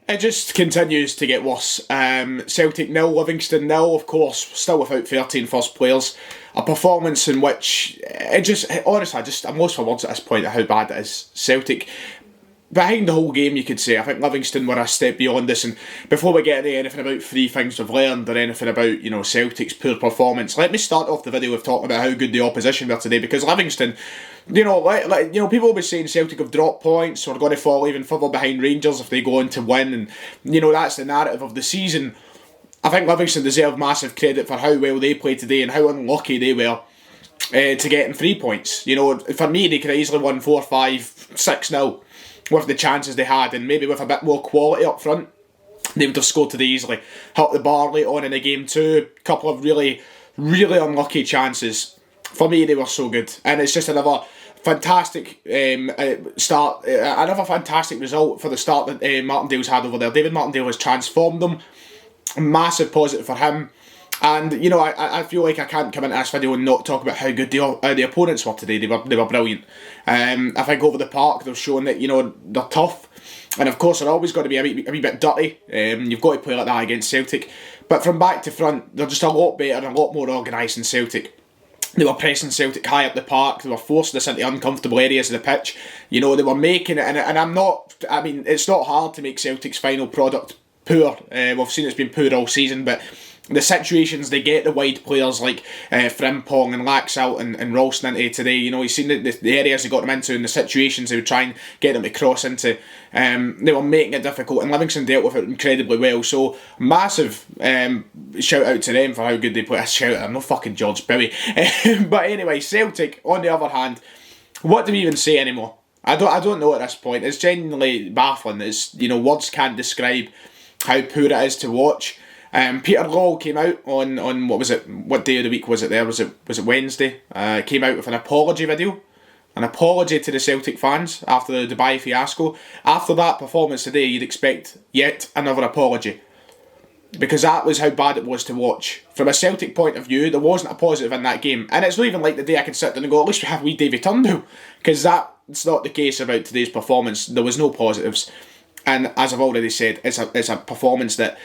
It just continues to get worse. Celtic 0, Livingston 0, of course, still without 13 first players. A performance in which, I'm lost for words at this point of how bad it is. Celtic, behind the whole game, you could say, I think Livingston were a step beyond this. And before we get into anything about 3 things we've learned or anything about, Celtic's poor performance, let me start off the video with talking about how good the opposition were today, because Livingston, people always saying Celtic have dropped points or going to fall even further behind Rangers if they go on to win, and that's the narrative of the season. I think Livingston deserve massive credit for how well they played today and how unlucky they were to getting 3 points. For me, they could have easily won 4-5, 6-0 with the chances they had, and maybe with a bit more quality up front, they would have scored today easily. Helped the bar late on in the game too. A couple of really, really unlucky chances. For me, they were so good, and it's just another fantastic start, another fantastic result for the start that Martindale's had over there. David Martindale has transformed them. Massive positive for him. And I feel like I can't come into this video and not talk about how good the opponents were today. They were brilliant. I think over the park they've shown that they're tough, and of course they're always going to be a wee bit dirty. You've got to play like that against Celtic, but from back to front they're just a lot better and a lot more organised than Celtic. They were pressing Celtic high up the park. They were forcing us into uncomfortable areas of the pitch. They were making it, and it's not hard to make Celtic's final product poor. We've seen it's been poor all season, but the situations they get the wide players like Frimpong and Laxalt and Ralston into today, you've seen the areas they got them into and the situations they would try and get them to cross into. They were making it difficult, and Livingston dealt with it incredibly well. So massive shout out to them for how good they play. Shout out, I'm not fucking George Bowie. But anyway, Celtic on the other hand, what do we even say anymore? I don't know at this point. It's genuinely baffling. It's words can't describe how poor it is to watch. Peter Lawwell came out on what was it? What day of the week was it? Was it Wednesday? Came out with an apology video, an apology to the Celtic fans after the Dubai fiasco. After that performance today, you'd expect yet another apology, because that was how bad it was to watch. From a Celtic point of view, there wasn't a positive in that game, and it's not even like the day I can sit down and go, at least we have wee Davy Turnbull, because that's not the case about today's performance. There was no positives. And as I've already said, it's a performance that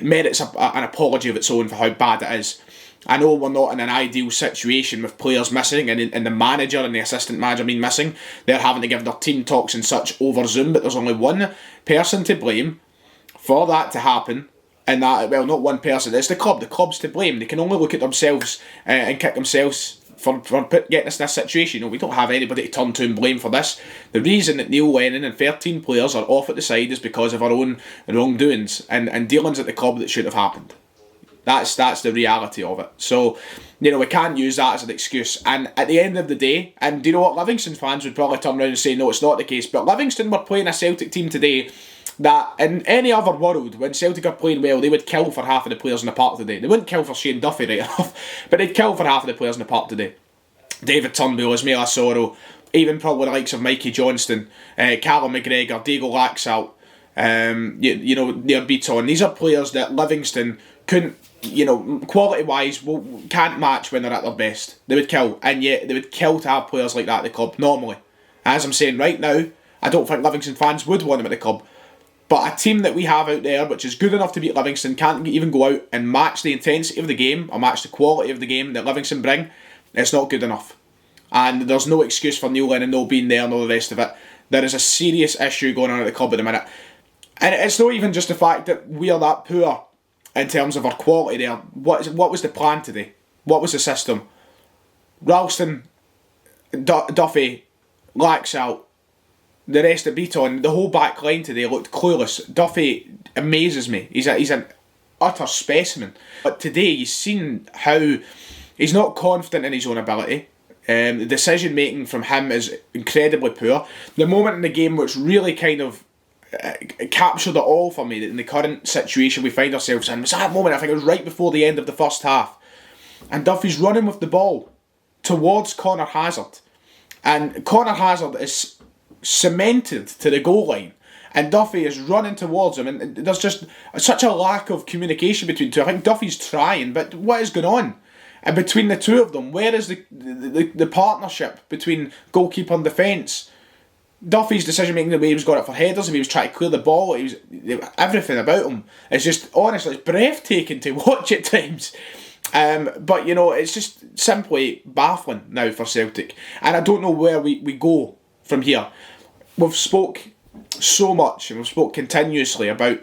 merits an apology of its own for how bad it is. I know we're not in an ideal situation with players missing and the manager and the assistant manager being missing. They're having to give their team talks and such over Zoom, but there's only one person to blame for that to happen. And that, well, not one person, it's the club. The club's to blame. They can only look at themselves and kick themselves for getting us in this situation. We don't have anybody to turn to and blame for this. The reason that Neil Lennon and 13 players are off at the side is because of our own wrongdoings and dealings at the club that should have happened. That's the reality of it. So, we can't use that as an excuse. And at the end of the day, and do you know what, Livingston fans would probably turn around and say, no, it's not the case. But Livingston were playing a Celtic team today that in any other world, when Celtic are playing well, they would kill for half of the players in the park today. They wouldn't kill for Shane Duffy, right enough, but they'd kill for half of the players in the park today. David Turnbull, Ismaila Soro, even probably the likes of Mikey Johnston, Callum McGregor, Diego Laxalt, Nir Beaton. These are players that Livingston couldn't, quality-wise, can't match when they're at their best. They would kill, and yet they would kill to have players like that at the club, normally. As I'm saying right now, I don't think Livingston fans would want them at the club. But a team that we have out there, which is good enough to beat Livingston, can't even go out and match the intensity of the game or match the quality of the game that Livingston bring. It's not good enough. And there's no excuse for Neil Lennon not being there and all the rest of it. There is a serious issue going on at the club at the minute. And it's not even just the fact that we are that poor in terms of our quality there. What was the plan today? What was the system? Ralston, Duffy, Laxalt, the rest of Beaton, the whole back line today looked clueless. Duffy amazes me. He's an utter specimen. But today you've seen how he's not confident in his own ability. The decision making from him is incredibly poor. The moment in the game which really kind of captured it all for me in the current situation we find ourselves in was that moment, I think it was right before the end of the first half. And Duffy's running with the ball towards Connor Hazard. And Connor Hazard is cemented to the goal line, and Duffy is running towards him, and there's just such a lack of communication between the two. I think Duffy's trying, but what is going on? And between the two of them, where is the partnership between goalkeeper and defence? Duffy's decision making, the way he was going up for headers, the way he was trying to clear the ball, everything about him. It's just, honestly, it's breathtaking to watch at times. But, it's just simply baffling now for Celtic. And I don't know where we go from here. We've spoke so much and we've spoke continuously about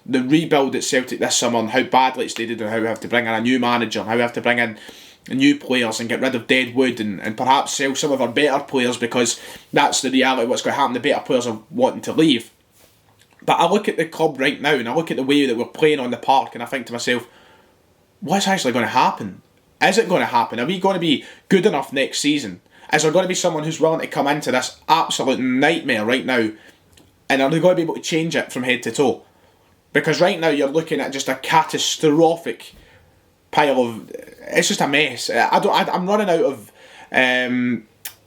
the rebuild at Celtic this summer and how badly it's needed and how we have to bring in a new manager and how we have to bring in new players and get rid of dead wood and perhaps sell some of our better players, because that's the reality of what's going to happen. The better players are wanting to leave. But I look at the club right now and I look at the way that we're playing on the park and I think to myself, what's actually going to happen? Is it going to happen? Are we going to be good enough next season? Is there going to be someone who's willing to come into this absolute nightmare right now, and are they going to be able to change it from head to toe? Because right now you're looking at just a catastrophic pile of... It's just a mess. I'm running out of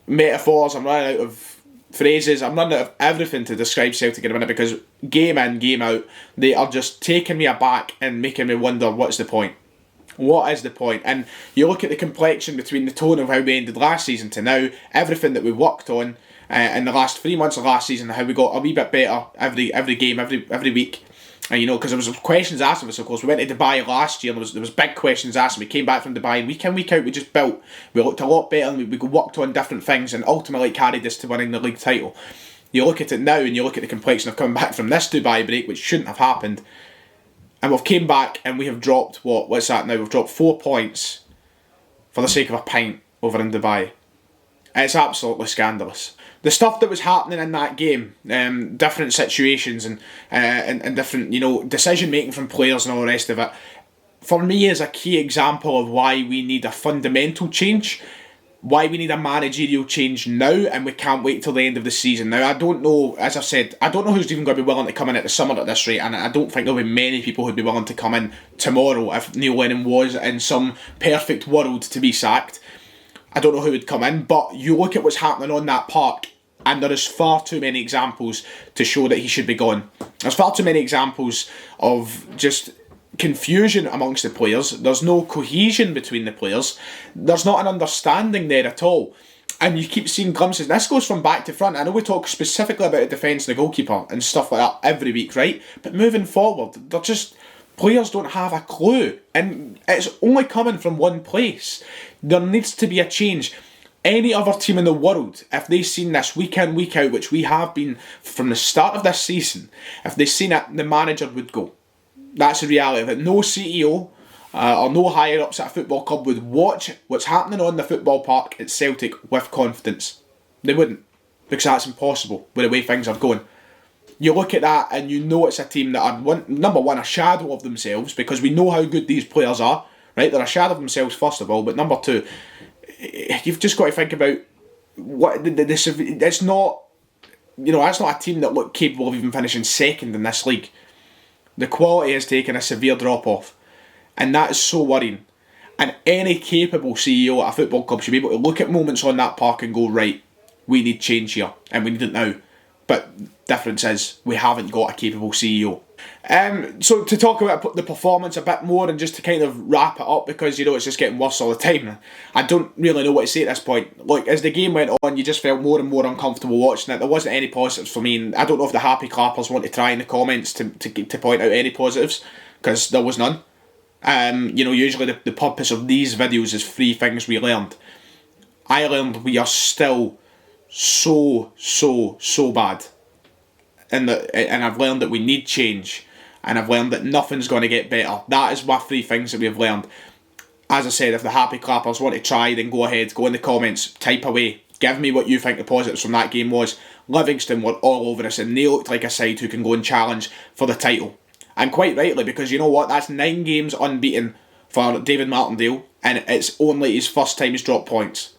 metaphors, I'm running out of phrases, I'm running out of everything to describe Celtic in a minute, because game in, game out, they are just taking me aback and making me wonder what's the point. What is the point? And you look at the complexion between the tone of how we ended last season to now, everything that we worked on in the last 3 months of last season, how we got a wee bit better every game, every week. And because there was questions asked of us, of course. We went to Dubai last year, and there was big questions asked, and we came back from Dubai, and week in, week out, we just built. We looked a lot better, and we worked on different things, and ultimately carried us to winning the league title. You look at it now, and you look at the complexion of coming back from this Dubai break, which shouldn't have happened, and we've came back, and we have dropped, what's that now? We've dropped 4 points for the sake of a pint over in Dubai. It's absolutely scandalous. The stuff that was happening in that game, different situations and different, decision making from players and all the rest of it, for me is a key example of why we need a fundamental change, why we need a managerial change now, and we can't wait till the end of the season. Now, I don't know, as I've said, I don't know who's even going to be willing to come in at the summer at this rate, and I don't think there'll be many people who'd be willing to come in tomorrow if Neil Lennon was in some perfect world to be sacked. I don't know who would come in, but you look at what's happening on that park, and there is far too many examples to show that he should be gone. There's far too many examples of just confusion amongst the players. There's no cohesion between the players. There's not an understanding there at all. And you keep seeing glimpses. This goes from back to front. I know we talk specifically about the defence and the goalkeeper and stuff like that every week, right? But moving forward, they're just... Players don't have a clue. And it's only coming from one place. There needs to be a change. Any other team in the world, if they've seen this week in, week out, which we have been from the start of this season, if they've seen it, the manager would go. That's the reality of it. No CEO or no higher ups at a football club would watch what's happening on the football park at Celtic with confidence. They wouldn't, because that's impossible with the way things are going. You look at that and you know it's a team that are, number one, a shadow of themselves, because we know how good these players are, right? They're a shadow of themselves first of all, but number two, you've just got to think about what it's not, that's not a team that look capable of even finishing second in this league. The quality has taken a severe drop off, and that is so worrying. And any capable CEO at a football club should be able to look at moments on that park and go, right, we need change here, and we need it now. But difference is we haven't got a capable CEO. So to talk about the performance a bit more and just to kind of wrap it up, because it's just getting worse all the time. I don't really know what to say at this point. Look, as the game went on, you just felt more and more uncomfortable watching it. There wasn't any positives for me, and I don't know if the happy clappers want to try in the comments to point out any positives, because there was none. Usually the purpose of these videos is 3 things we learned. I learned we are still so bad, and I've learned that we need change, and I've learned that nothing's going to get better. That is my 3 things that we've learned. As I said, if the happy clappers want to try, then go ahead, go in the comments, type away, give me what you think the positives from that game was. Livingston were all over us, and they looked like a side who can go and challenge for the title, and quite rightly, because you know what, that's 9 games unbeaten for David Martindale, and it's only his first time he's dropped points.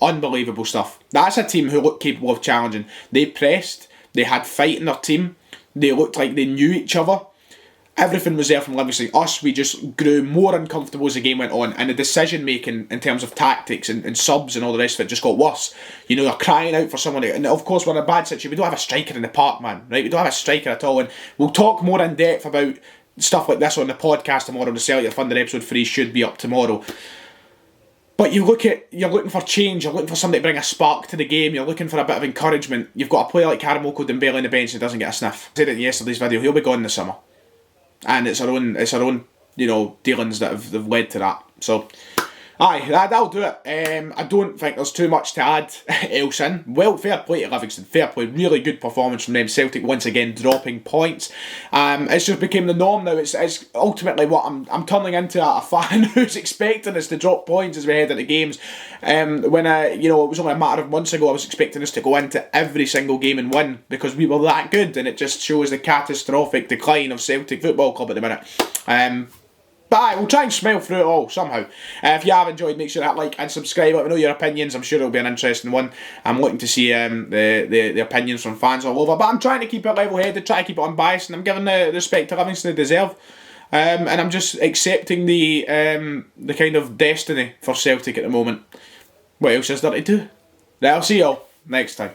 Unbelievable stuff. That's a team who looked capable of challenging. They pressed, they had fight in their team, they looked like they knew each other. Everything was there from Livingston. Us, we just grew more uncomfortable as the game went on, and the decision making in terms of tactics and subs and all the rest of it just got worse. They're crying out for someone, and of course we're in a bad situation. We don't have a striker in the park, man, right? We don't have a striker at all, and we'll talk more in depth about stuff like this on the podcast tomorrow. The Celtic Thunder episode 3 should be up tomorrow. But you're looking for change, you're looking for somebody to bring a spark to the game, you're looking for a bit of encouragement. You've got a player like Karamoko Dembele on the bench who doesn't get a sniff. I said it in yesterday's video, he'll be gone in the summer. And it's our own, dealings that have led to that. So, aye, that'll do it. I don't think there's too much to add else in. Well, fair play to Livingston, fair play. Really good performance from them. Celtic once again dropping points. It's just became the norm now. It's ultimately what I'm turning into a fan who's expecting us to drop points as we head into games. When it was only a matter of months ago, I was expecting us to go into every single game and win because we were that good, and it just shows the catastrophic decline of Celtic Football Club at the minute. But aye, we'll try and smile through it all somehow. If you have enjoyed, make sure that like and subscribe. Let me know your opinions. I'm sure it'll be an interesting one. I'm looking to see the opinions from fans all over. But I'm trying to keep it level-headed, try to keep it unbiased, and I'm giving the respect to Livingston they deserve. And I'm just accepting the kind of destiny for Celtic at the moment. What else is there to do? I'll see you all next time.